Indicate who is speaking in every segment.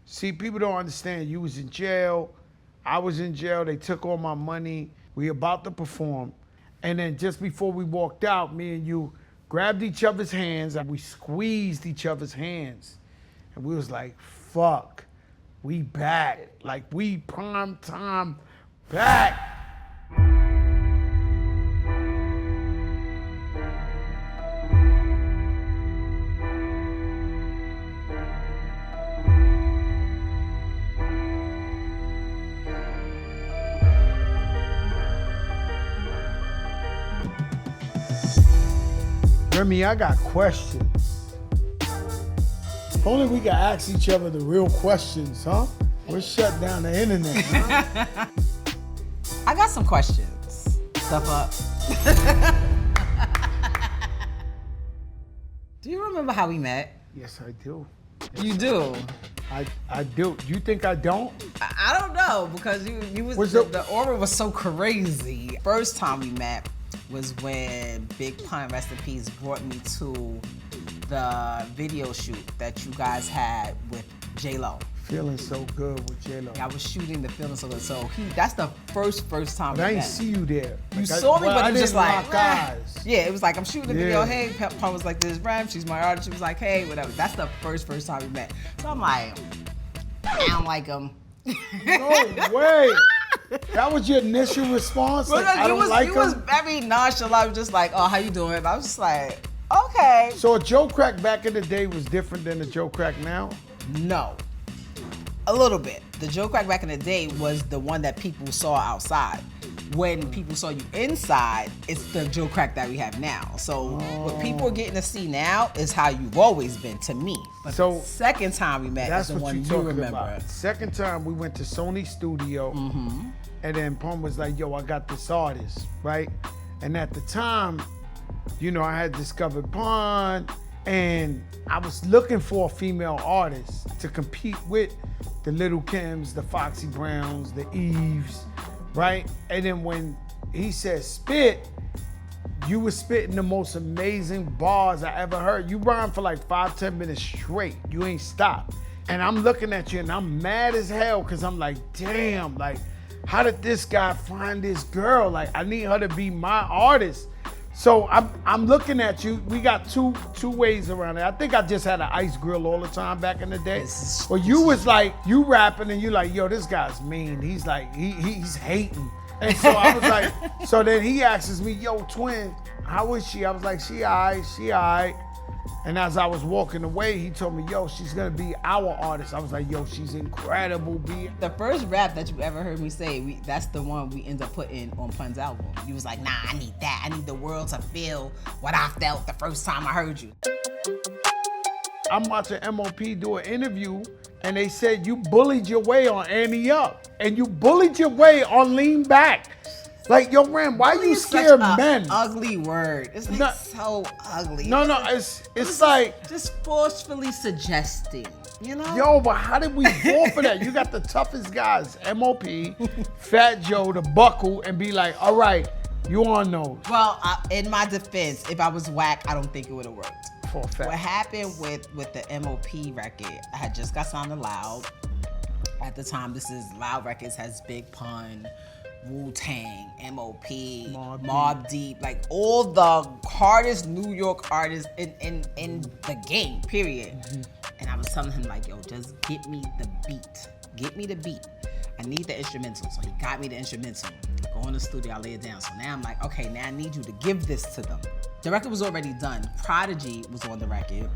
Speaker 1: See, people don't understand. You was in jail. I was in jail. They took all my money. We about to perform. And then just before we walked out, me and you grabbed each other's hands and we squeezed each other's hands. And we was like, fuck, we back. Like, we prime time back. Remy, I got questions. If only we could ask each other the real questions, huh? We'll shut down the internet, huh?
Speaker 2: I got some questions. Stuff up. Do you remember how we met?
Speaker 1: Yes, I do.
Speaker 2: You do?
Speaker 1: I do. You think I don't?
Speaker 2: I don't know, because you was the aura was so crazy. First time we met was when Big Pun, rest in peace, brought me to the video shoot that you guys had with J-Lo.
Speaker 1: Feeling so good with J-Lo.
Speaker 2: I was shooting the Feeling So Good. So that's the first time
Speaker 1: but I didn't see you there.
Speaker 2: You saw me, but it was just like,
Speaker 1: eyes.
Speaker 2: Yeah, it was like, I'm shooting the video. Hey, Pun was like, this is Rem, she's my artist. She was like, hey, whatever. That's the first time we met. So I'm like, I don't like him.
Speaker 1: No way. That was your initial response? Like, I don't like him?
Speaker 2: You was very nonchalant. I was just like, oh, how you doing? And I was just like, okay.
Speaker 1: So a Joe Crack back in the day was different than a Joe Crack now?
Speaker 2: No. A little bit. The Joe Crack back in the day was the one that people saw outside. When people saw you inside, it's the Joe Crack that we have now. So what people are getting to see now is how you've always been to me. But so the second time we met is the one you remember.
Speaker 1: About. Second time we went to Sony Studio, and then Pun was like, yo, I got this artist, right? And at the time, you know, I had discovered Pun, and I was looking for a female artist to compete with the Little Kims, the Foxy Browns, the Eves, right? And then when he said spit, you were spitting the most amazing bars I ever heard. You rhymed for like 5-10 minutes straight. You ain't stopped. And I'm looking at you and I'm mad as hell because I'm like, damn, like, how did this guy find this girl? Like, I need her to be my artist. So I'm looking at you. We got two ways around it. I think I just had an ice grill all the time back in the day. Well, you was like, you rapping and you like, yo, this guy's mean. He's like, he's hating. And so I was like, so then he asks me, yo, twin, how is she? I was like, she all right. And as I was walking away, he told me, yo, she's gonna be our artist. I was like, yo, she's incredible, B.
Speaker 2: The first rap that you ever heard me say, that's the one we end up putting on Pun's album. You was like, nah, I need that. I need the world to feel what I felt the first time I heard you.
Speaker 1: I'm watching MOP do an interview, and they said you bullied your way on Annie Up, and you bullied your way on Lean Back. Like, yo, Ram, why you scare men?
Speaker 2: Ugly word. It's like so ugly.
Speaker 1: No, it's like
Speaker 2: just forcefully suggesting, you know?
Speaker 1: Yo, but how did we fall for that? You got the toughest guys, MOP, Fat Joe, to buckle and be like, all right, you on those.
Speaker 2: Well, in my defense, if I was whack, I don't think it would have worked.
Speaker 1: For a fact.
Speaker 2: What happened with the MOP record, I had just got signed to Loud. At the time, Loud Records has Big Pun, Wu-Tang, MOP, Mobb Deep, like all the hardest New York artists in the game, period. And I was telling him like, yo, just get me the beat. Get me the beat. I need the instrumental. So he got me the instrumental. Go in the studio, I lay it down. So now I'm like, okay, now I need you to give this to them. The record was already done. Prodigy was on the record.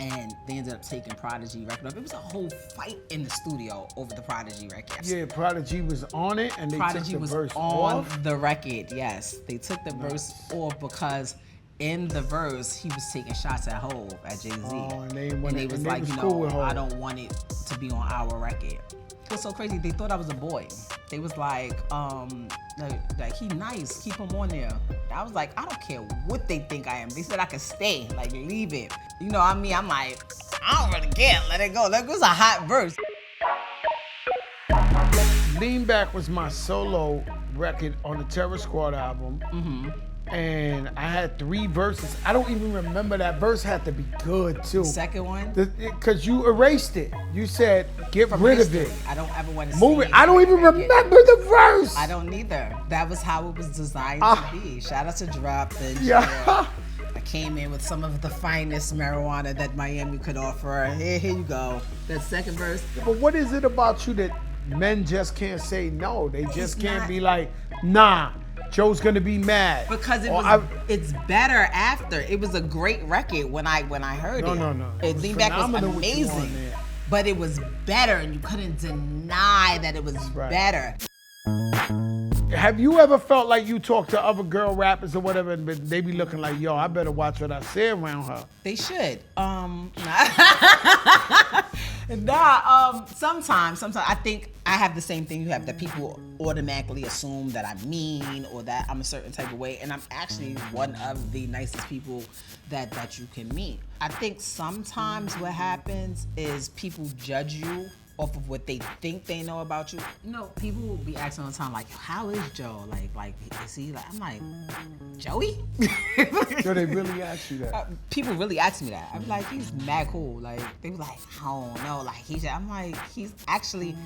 Speaker 2: And they ended up taking Prodigy record up. It was a whole fight in the studio over the Prodigy record.
Speaker 1: Yeah, Prodigy was on it, and they
Speaker 2: Prodigy
Speaker 1: took the verse
Speaker 2: on
Speaker 1: off.
Speaker 2: the record, yes. They took the verse off because in the verse, he was taking shots at Hov, at Jay-Z.
Speaker 1: Oh, and they
Speaker 2: was like, you
Speaker 1: cool
Speaker 2: know, I don't want it to be on our record. It was so crazy, they thought I was a boy. They was like he nice, keep him on there. I was like, I don't care what they think I am. They said I could stay, like leave it. You know what I mean? I'm like, I don't really care, let it go. That was a hot verse.
Speaker 1: Lean Back was my solo record on the Terror Squad album. and I had 3 verses. I don't even remember that verse had to be good too.
Speaker 2: Second one?
Speaker 1: Because you erased it. You said, get
Speaker 2: From
Speaker 1: rid
Speaker 2: history.
Speaker 1: of it.
Speaker 2: I don't ever want to
Speaker 1: Move
Speaker 2: see
Speaker 1: it. I don't even remember the verse.
Speaker 2: I don't either. That was how it was designed to be. Shout out to Drop and
Speaker 1: Yeah.
Speaker 2: I came in with some of the finest marijuana that Miami could offer. Here you go. That second verse.
Speaker 1: But what is it about you that men just can't say no? They just
Speaker 2: It's
Speaker 1: can't
Speaker 2: not-
Speaker 1: be like, nah, Joe's gonna be mad.
Speaker 2: Because it's better after. It was a great record when I heard it.
Speaker 1: No. It was
Speaker 2: Lean Back was
Speaker 1: phenomenal what you on
Speaker 2: amazing.
Speaker 1: there.
Speaker 2: But it was better and you couldn't deny that it was
Speaker 1: right.
Speaker 2: better.
Speaker 1: Have you ever felt like you talk to other girl rappers or whatever, and they be looking like, yo, I better watch what I say around her?
Speaker 2: They should. Sometimes I think I have the same thing you have, that people automatically assume that I'm mean or that I'm a certain type of way, and I'm actually one of the nicest people that you can meet. I think sometimes what happens is people judge you off of what they think they know about you. You know, people will be asking all the time, like, how is Joe? Like, is he like, I'm like, Joey?
Speaker 1: So they really ask you that?
Speaker 2: People really ask me that. I'm like, he's mad cool. Like, they were like, I don't know. Like, I'm like, he's actually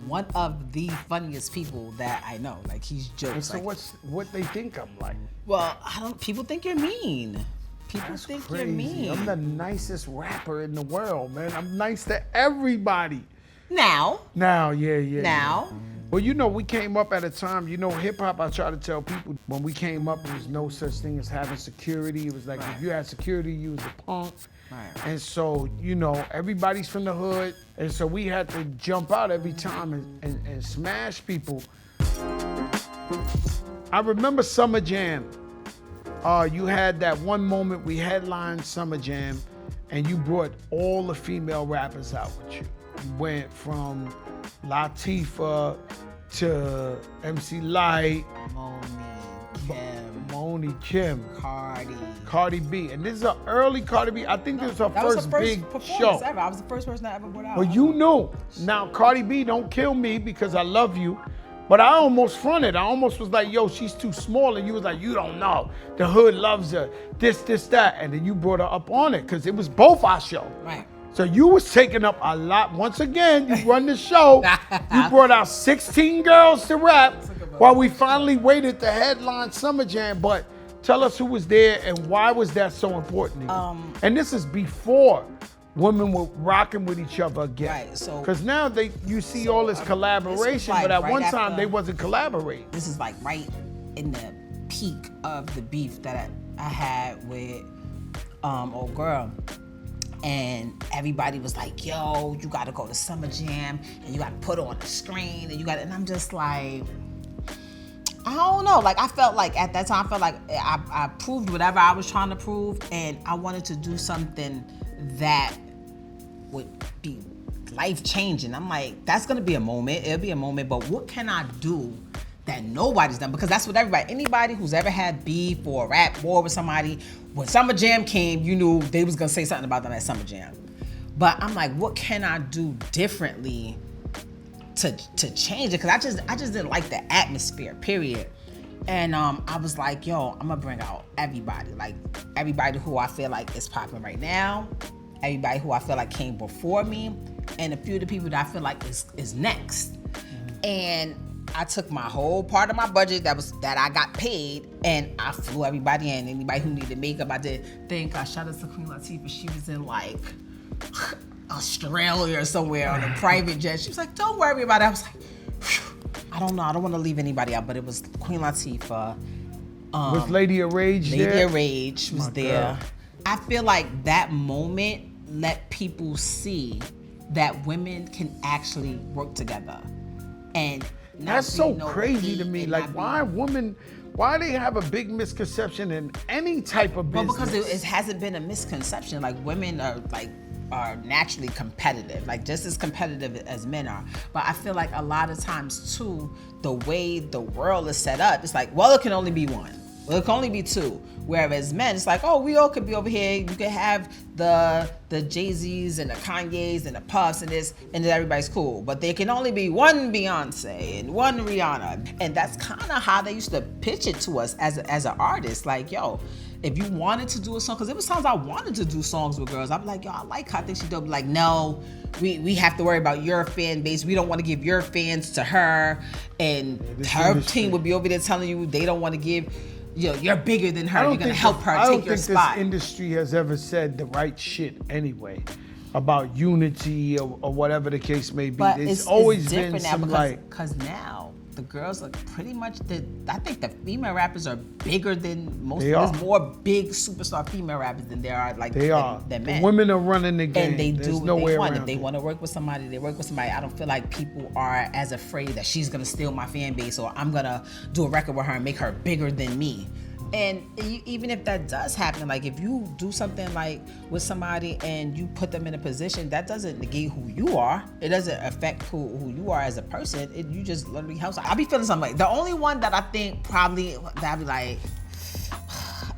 Speaker 2: one of the funniest people that I know. Like, he's jokes.
Speaker 1: And so
Speaker 2: like,
Speaker 1: what they think I'm like?
Speaker 2: well, people think you're mean. People
Speaker 1: That's
Speaker 2: think
Speaker 1: crazy.
Speaker 2: you're mean.
Speaker 1: I'm the nicest rapper in the world, man. I'm nice to everybody.
Speaker 2: Now.
Speaker 1: Now. Well, you know, we came up at a time, you know, hip hop, I try to tell people, when we came up, there was no such thing as having security. It was like, if you had security, you was a punk.
Speaker 2: Right.
Speaker 1: And so, you know, everybody's from the hood. And so we had to jump out every time and smash people. I remember Summer Jam. You had that one moment we headlined Summer Jam, and you brought all the female rappers out with you. You went from Latifah to MC Light, Moni Kim, Cardi B. And this is an early Cardi B. I think this was her first big show.
Speaker 2: Ever. I was the first person that ever put out.
Speaker 1: Well, you knew. Now, Cardi B, don't kill me because I love you. But I almost fronted. I almost was like, yo, she's too small. And you was like, you don't know. The hood loves her. This, that. And then you brought her up on it because it was both our show.
Speaker 2: Right.
Speaker 1: So you was taking up a lot. Once again, you run the show. You brought out 16 girls to rap while we finally waited to headline Summer Jam. But tell us who was there and why was that so important to you? And this is before women were rocking with each other again.
Speaker 2: Right, so...
Speaker 1: Because now you see all this collaboration, but at one time they wasn't collaborating.
Speaker 2: This is like right in the peak of the beef that I had with old girl. And everybody was like, yo, you gotta go to Summer Jam and you gotta put on the screen and I'm just like, I don't know. Like, I felt like at that time, I proved whatever I was trying to prove, and I wanted to do something that would be life-changing. I'm like, that's gonna be a moment, it'll be a moment, but what can I do that nobody's done? Because that's what anybody who's ever had beef or a rap war with somebody, when Summer Jam came, you knew they was gonna say something about them at Summer Jam. But I'm like, what can I do differently to change it? Because I just didn't like the atmosphere, period. And I was like, yo, I'm gonna bring out everybody. Like, everybody who I feel like is popping right now, everybody who I feel like came before me, and a few of the people that I feel like is next. And I took my whole part of my budget that I got paid, and I flew everybody in. Anybody who needed makeup, I did. Thank God, shout out to Queen Latifah. She was in like Australia or somewhere on a private jet. She was like, don't worry about it. I was like, phew. I don't know. I don't want to leave anybody out, but it was Queen Latifah.
Speaker 1: Was Lady of Rage there?
Speaker 2: Lady of Rage was there.
Speaker 1: God.
Speaker 2: I feel like that moment let people see that women can actually work together. And
Speaker 1: that's so crazy to me. Like, why they have a big misconception in any type of business?
Speaker 2: Well, because it hasn't been a misconception. Like, women are naturally competitive, like just as competitive as men are. But I feel like a lot of times too, the way the world is set up, it's like, well, it can only be one. Well, it can only be two. Whereas men, it's like, oh, we all could be over here. You could have the Jay-Z's and the Kanye's and the Puffs and this, and then everybody's cool. But there can only be one Beyonce and one Rihanna. And that's kind of how they used to pitch it to us as an artist. Like, yo, if you wanted to do a song, because there was times I wanted to do songs with girls. I'm like, yo, I like her. I think she's dope. Like, no, we have to worry about your fan base. We don't want to give your fans to her. And her team would be over there telling you they don't want to give, you know, you're bigger than her. You're going to help her take your spot.
Speaker 1: I don't think this industry has ever said the right shit anyway about unity or whatever the case may be.
Speaker 2: But
Speaker 1: It's always been
Speaker 2: now
Speaker 1: some
Speaker 2: because now the girls are pretty much I think the female rappers are bigger than most. There's more big superstar female rappers than there are than men.
Speaker 1: The women are running the game.
Speaker 2: And they
Speaker 1: There's
Speaker 2: do what
Speaker 1: no
Speaker 2: they
Speaker 1: way
Speaker 2: want.
Speaker 1: around
Speaker 2: If they want to work with somebody, they work with somebody. I don't feel like people are as afraid that she's gonna steal my fan base or I'm gonna do a record with her and make her bigger than me. And even if that does happen, like if you do something like with somebody and you put them in a position, that doesn't negate who you are. It doesn't affect who you are as a person. You just literally helps. I'll be feeling something like the only one that I think probably that I'd be like,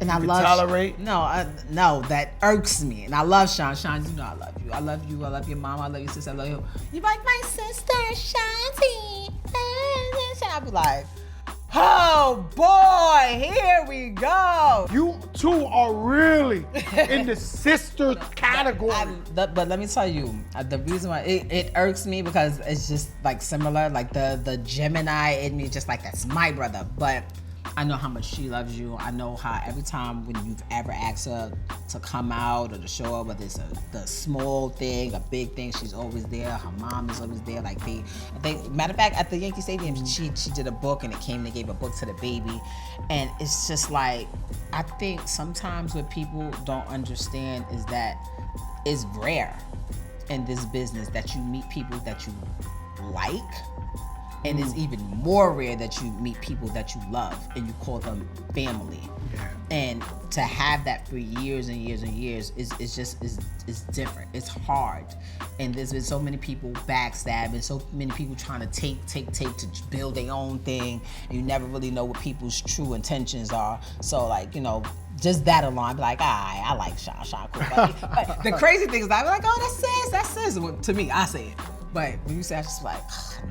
Speaker 2: and I love
Speaker 1: tolerate.
Speaker 2: No, that irks me. And I love Sean. Sean, you know I love you. I love you. I love your mom. I love your sister. I love you. You like my sister, Shanti. I'll be like, oh boy, here we go.
Speaker 1: You two are really in the sister category.
Speaker 2: But let me tell you, the reason why it irks me because it's just like similar, like the Gemini in me, just like that's my brother. But I know how much she loves you. I know how every time when you've ever asked her to come out or to show up, whether it's the small thing, a big thing, she's always there. Her mom is always there. Like they matter of fact, at the Yankee Stadium, she did a book and they gave a book to the baby. And it's just like, I think sometimes what people don't understand is that it's rare in this business that you meet people that you like. And it's even more rare that you meet people that you love and you call them family. Yeah. And to have that for years and years and years is different. It's hard. And there's been so many people backstabbing, so many people trying to take to build their own thing. And you never really know what people's true intentions are. So like, you know, just that alone, be like, I like Sean cool. But the crazy thing is I be like, oh, that's sis. Well, to me, I say it. But when you say, I just like,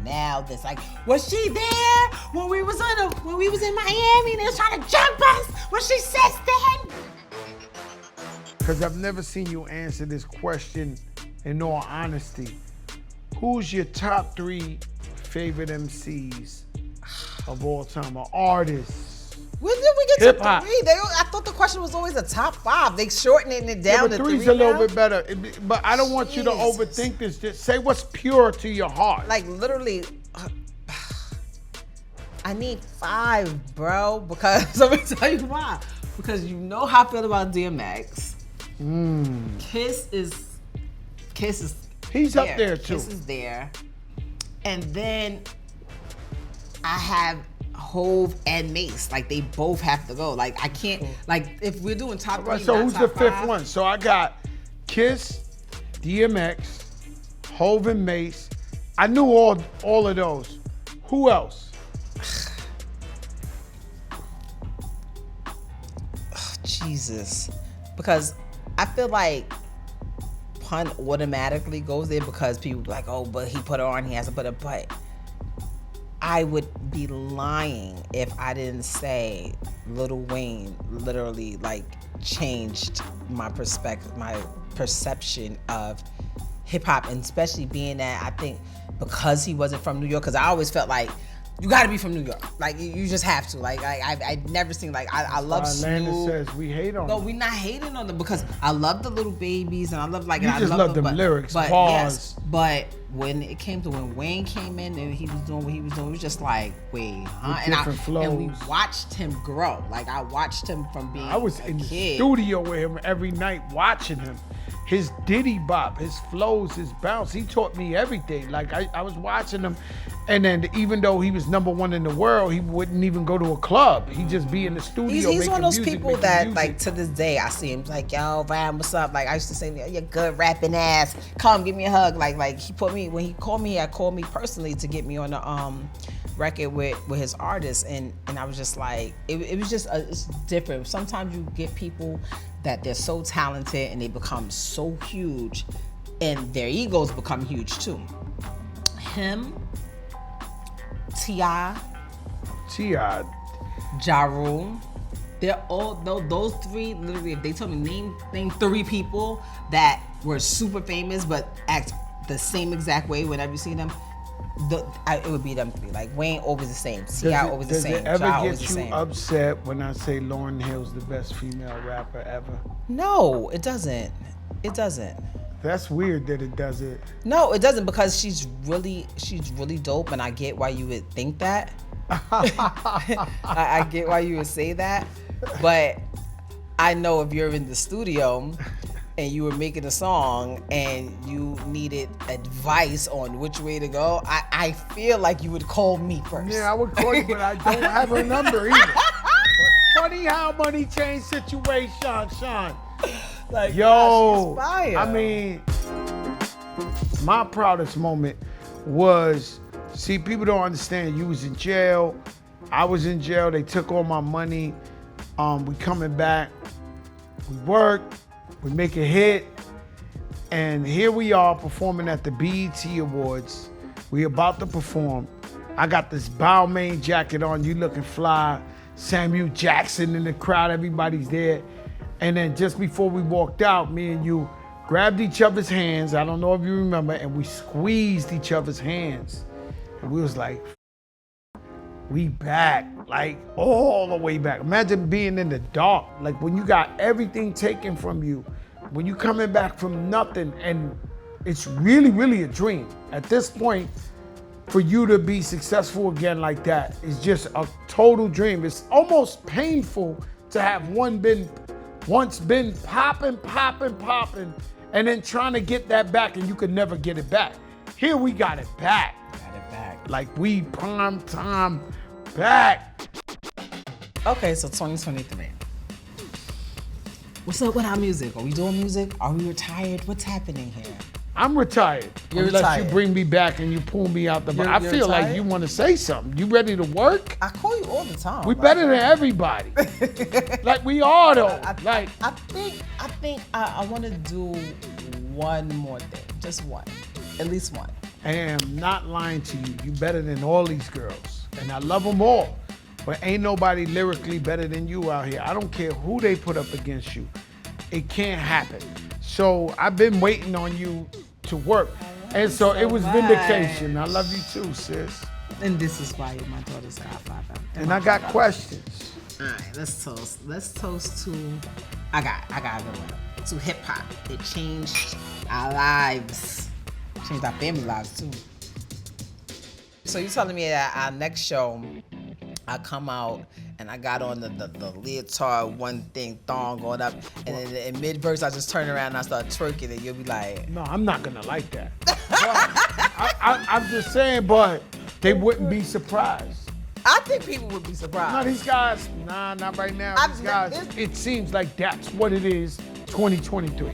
Speaker 2: now this, like, was she there when we was in Miami and they was trying to jump us? Was she sis then?
Speaker 1: Because I've never seen you answer this question in all honesty. Who's your top 3 favorite MCs of all time, or artists?
Speaker 2: When did we get
Speaker 1: Hip-hop.
Speaker 2: to 3? I thought the question was always a top 5. They shortening it down to 3
Speaker 1: 3's
Speaker 2: now.
Speaker 1: a little bit better. But I don't want you to overthink this. Just say what's pure to your heart.
Speaker 2: Like literally, I need 5, bro. Because let me tell you why. Because you know how I feel about DMX. Kiss is.
Speaker 1: He's
Speaker 2: there.
Speaker 1: up there too.
Speaker 2: Kiss is there, and then I have Hove and Mace. Like they both have to go. Like I can't. Like if we're doing top 3,
Speaker 1: so who's the 5th
Speaker 2: 5?
Speaker 1: one? So I got Kiss, DMX, Hove and Mace. I knew all of those. Who else?
Speaker 2: Jesus, because I feel like Pun automatically goes there because people be like, oh, but he put her on, he has to put her. But I would be lying if I didn't say Lil Wayne literally like changed my perception of hip hop, and especially being that I think because he wasn't from New York, because I always felt like you got to be from New York, like you just have to. Like I've never seen like I love
Speaker 1: Snoop.
Speaker 2: Snoop.
Speaker 1: Says we hate on.
Speaker 2: No, we're not hating on them because I love the little babies and I love like.
Speaker 1: You
Speaker 2: and
Speaker 1: just
Speaker 2: I
Speaker 1: love them
Speaker 2: but,
Speaker 1: lyrics.
Speaker 2: But
Speaker 1: pause.
Speaker 2: yes, but when it came to when Wayne came in and he was doing what he was doing, it was just like, wait, huh? And we watched him grow. Like I watched him from being.
Speaker 1: I was
Speaker 2: a
Speaker 1: in the
Speaker 2: kid.
Speaker 1: studio with him every night watching him. His diddy bop, his flows, his bounce. He taught me everything. Like I was watching him, and then even though he was #1 in the world, he wouldn't even go to a club. He'd just be in the studio.
Speaker 2: He's one of those people that,
Speaker 1: music.
Speaker 2: like, to this day, I see him like, yo, Ram, what's up? Like, I used to say, you're good rapping ass. Come, give me a hug. Like he put me when he called me personally to get me on record with his artists, and I was just like, it was just it's different. Sometimes you get people that they're so talented and they become so huge, and their egos become huge too. Him, T.I., Ja Rule, they're all those three. Literally, if they told me name 3 people that were super famous but act the same exact way whenever you see them, it would be them 3. Like Wayne always the same, T.I. always the same,
Speaker 1: Does it
Speaker 2: Ja
Speaker 1: ever
Speaker 2: always
Speaker 1: get
Speaker 2: the
Speaker 1: you
Speaker 2: same.
Speaker 1: upset when I say Lauryn Hill's the best female rapper ever?
Speaker 2: No, it doesn't. It doesn't.
Speaker 1: That's weird that it does it.
Speaker 2: No, it doesn't, because she's really dope, and I get why you would think that. I get why you would say that, but I know if you're in the studio and you were making a song and you needed advice on which way to go, I feel like you would call me first.
Speaker 1: Yeah, I would call you, but I don't have her number either. But funny how money changed situation, Sean.
Speaker 2: Like,
Speaker 1: yo,
Speaker 2: gosh, she's fire.
Speaker 1: I mean, my proudest moment was, see, people don't understand, you was in jail, I was in jail, they took all my money, we coming back, we work, we make a hit, and here we are performing at the BET Awards. We about to perform. I got this Balmain jacket on, you looking fly, Samuel Jackson in the crowd, everybody's there. And then just before we walked out, me and you grabbed each other's hands, I don't know if you remember, and we squeezed each other's hands. And we was like, we back, like all the way back. Imagine being in the dark, like when you got everything taken from you, when you coming back from nothing, and it's really, really a dream. At this point, for you to be successful again like that is just a total dream. It's almost painful to have once been popping, and then trying to get that back, and you could never get it back. Here we got it back. Like we prime time back.
Speaker 2: Okay, so 2023. What's up with our music? Are we doing music? Are we retired? What's happening here?
Speaker 1: I'm retired.
Speaker 2: You're
Speaker 1: unless
Speaker 2: retired.
Speaker 1: you bring me back and you pull me out the box. I
Speaker 2: You're
Speaker 1: feel like
Speaker 2: retired?
Speaker 1: you want to say something. You ready to work?
Speaker 2: I call you all the time.
Speaker 1: We better than everybody. Like we are though. Like
Speaker 2: I think I want to do one more thing, just one, at least one.
Speaker 1: I am not lying to you. You better than all these girls, and I love them all. But ain't nobody lyrically better than you out here. I don't care who they put up against you. It can't happen. So I've been waiting on you to work. And so it was vindication. I love you too, sis.
Speaker 2: And this is why you're my daughter's godfather.
Speaker 1: And I got questions.
Speaker 2: All right, let's toast. Let's toast to, I got a good one. To hip hop. It changed our lives. Changed our family lives too. So you telling me that our next show, I come out and I got on the leotard, one thing, thong going up, and then in mid-verse I just turn around and I start twerking, and you'll be like,
Speaker 1: No, I'm not gonna like that. I'm just saying, but they wouldn't be surprised.
Speaker 2: I think people would be
Speaker 1: No,
Speaker 2: surprised.
Speaker 1: these guys, nah, not right now. These guys, it seems like that's what it is, 2023.